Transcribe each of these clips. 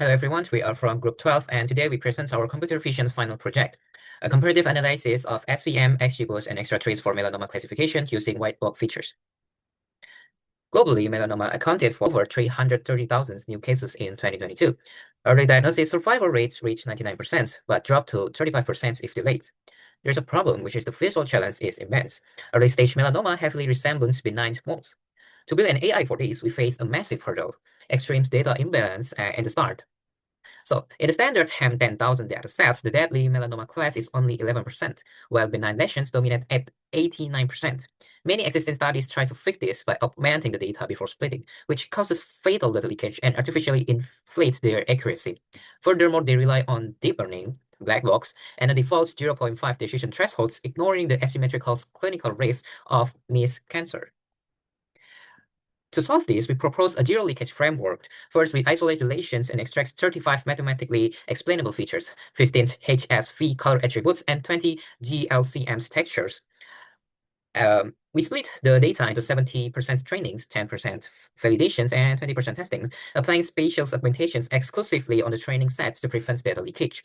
Hello everyone, we are from Group 12 and today we present our computer vision final project, a comparative analysis of SVM, XGBoost, and extra traits for melanoma classification using white box features. Globally, melanoma accounted for over 330,000 new cases in 2022. Early diagnosis survival rates reached 99%, but dropped to 35% if delayed. There's a problem, which is the visual challenge is immense. Early-stage melanoma heavily resembles benign moles. To build an AI for this, we face a massive hurdle, extreme data imbalance at the start. So in the standard HAM 10,000 datasets, the deadly melanoma class is only 11%, while benign lesions dominate at 89%. Many existing studies try to fix this by augmenting the data before splitting, which causes fatal data leakage and artificially inflates their accuracy. Furthermore, they rely on deep learning, black box, and a default 0.5 decision thresholds, ignoring the asymmetrical clinical risk of miscancer. To solve this, we propose a zero-leakage framework. First, we isolate the lesions and extract 35 mathematically explainable features, 15 HSV color attributes, and 20 GLCMs textures. We split the data into 70% trainings, 10% validations, and 20% testing, applying spatial augmentations exclusively on the training sets to prevent data leakage.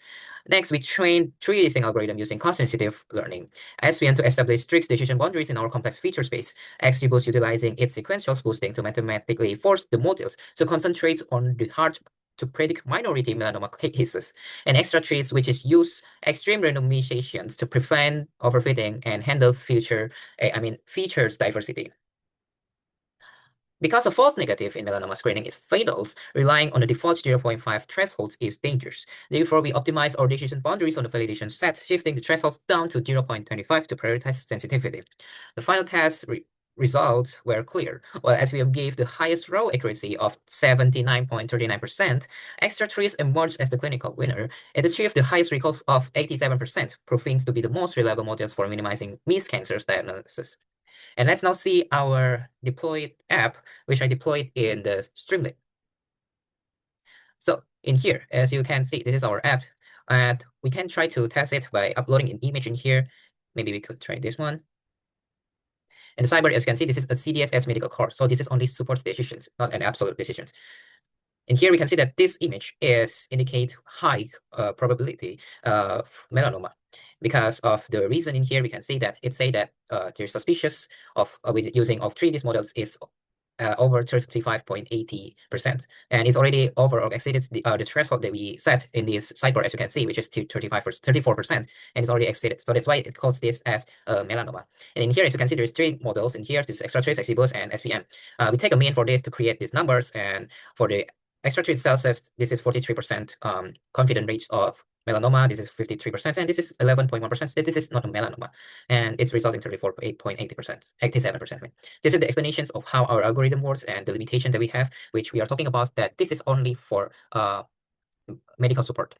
Next, we train 3 distinct algorithms using cost-sensitive learning. SVM to establish strict decision boundaries in our complex feature space. XGBoost utilizing its sequential boosting to mathematically force the models to concentrate on the hard to predict minority melanoma cases, and extra traits, which is use extreme randomizations to prevent overfitting and handle features diversity. Because a false negative in melanoma screening is fatal, relying on the default 0.5 thresholds is dangerous. Therefore, we optimize our decision boundaries on the validation set, shifting the thresholds down to 0.25 to prioritize sensitivity. The final test results were clear. While SVM gave the highest row accuracy of 79.39%, extra trees emerged as the clinical winner. It achieved the highest recall of 87%, proving to be the most reliable models for minimizing miscancers diagnosis. And let's now see our deployed app, which I deployed in the Streamlit. So in here, as you can see, this is our app, and we can try to test it by uploading an image in here. Maybe we could try this one. And the sidebar, as you can see, this is a CDSS medical card. So this is only supports decisions, not an absolute decisions. And here we can see that this image indicate high probability of melanoma. Because of the reason in here, we can see that it say that they're suspicious of with using of 3D models is over 35.80%, and it's already over or exceeded the threshold that we set in this sidebar, as you can see, which is 34%, and it's already exceeded. So that's why it calls this as melanoma. And in here, as you can see, there's 3 models in here. This is extra trace, XGBoost, and SVM. We take a mean for this to create these numbers, and for the extra trace itself says this is 43% confident rates of melanoma, this is 53%, and this is 11.1%. This is not a melanoma, and it's resulting 34.80%, 87%. This is the explanations of how our algorithm works and the limitation that we have, which we are talking about that this is only for medical support.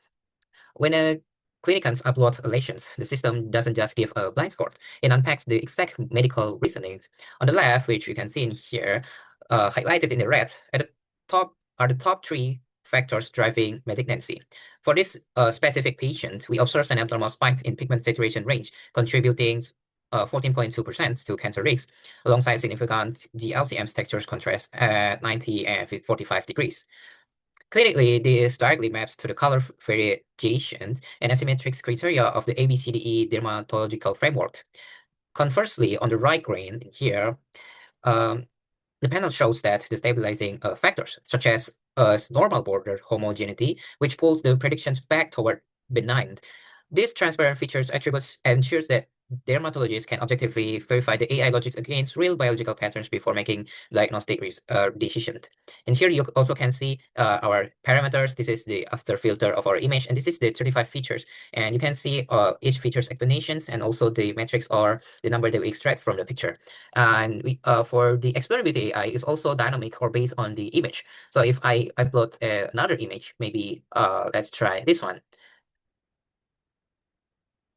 When a clinicians upload lesions, the system doesn't just give a blind score. It unpacks the exact medical reasonings. On the left, which you can see in here, highlighted in the red, at the top are the top 3 factors driving malignancy. For this specific patient, we observed an abnormal spikes in pigment saturation range, contributing 14.2% to cancer risk, alongside significant GLCM's textures contrast at 90 and 45 degrees. Clinically, this directly maps to the color variation and asymmetrics criteria of the ABCDE dermatological framework. Conversely, on the right grain here, the panel shows that the stabilizing factors, such as normal border homogeneity, which pulls the predictions back toward benign. These transparent features attributes ensures that dermatologists can objectively verify the AI logic against real biological patterns before making diagnostic decisions. And here you also can see our parameters. This is the after filter of our image, and this is the 35 features. And you can see each feature's explanations, and also the metrics or the number that we extract from the picture. And we, for the explainability AI is also dynamic or based on the image. So if I upload another image, maybe let's try this one.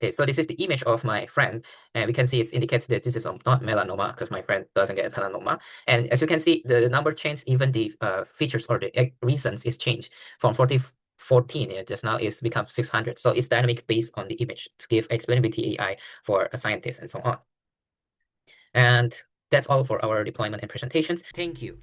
Okay, so this is the image of my friend, and we can see it indicates that this is not melanoma because my friend doesn't get melanoma. And as you can see, the number changed, even the features or the reasons is changed from 14 just now is become 600. So it's dynamic based on the image to give explainability AI for a scientist and so on. And that's all for our deployment and presentations. Thank you.